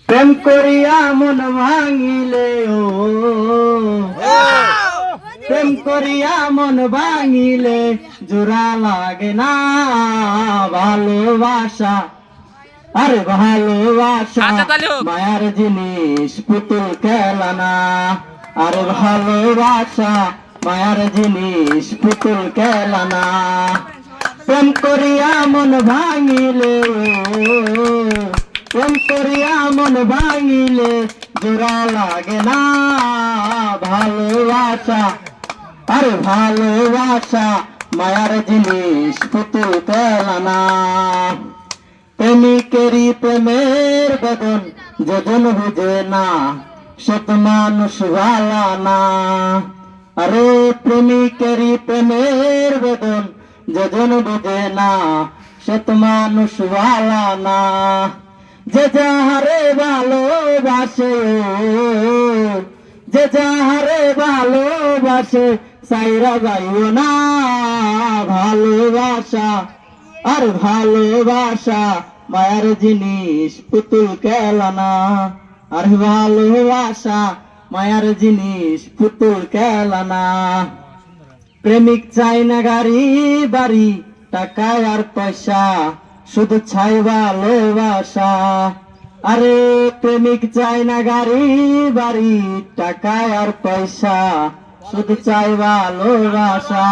প্রেম করিয়া মন ভাঙিলে ও প্রেম করিয়া মন ভাঙিলে জোড়া লাগে না ভালোবাসা। আরে ভালোবাসা মায়ার জিনিস পুতুল খেলা না। আরে ভালোবাসা মায়ার জিনিস পুতুল খেলা না। প্রেম করিয়া মন ভাঙিলে প্রেম করিয়া মন ভাঙিলে জোড়া লাগে না ভালোবাসা। আরে ভালোবাসা মায়ার জিনিস পুতুল খেলা না। প্রেমিকেরই প্রেমের বেদন যেজন বুঝে না সত মানুষ ভালা না। আরে প্রেমিকেরই প্রেমের বেদন যেজন বুঝে না সত মানুষ ভালা না। যে যাহারে ভালোবাসে যে যাহারে ভালোবাসে সাইরা যাইও না ভালোবাসা। আর ভালোবাসা মায়ার জিনিস পুতুল খেলা না। আর ভালোবাসা মায়ার জিনিস পুতুল খেলা না। প্রেমিক চাই না গাড়ি বাড়ি টাকা আর পয়সা শুধু চাই ভালোবাসা। আরে প্রেমিক চাই না গাড়ি বাড়ি টাকা আর পয়সা শুধু চাই ভালোবাসা।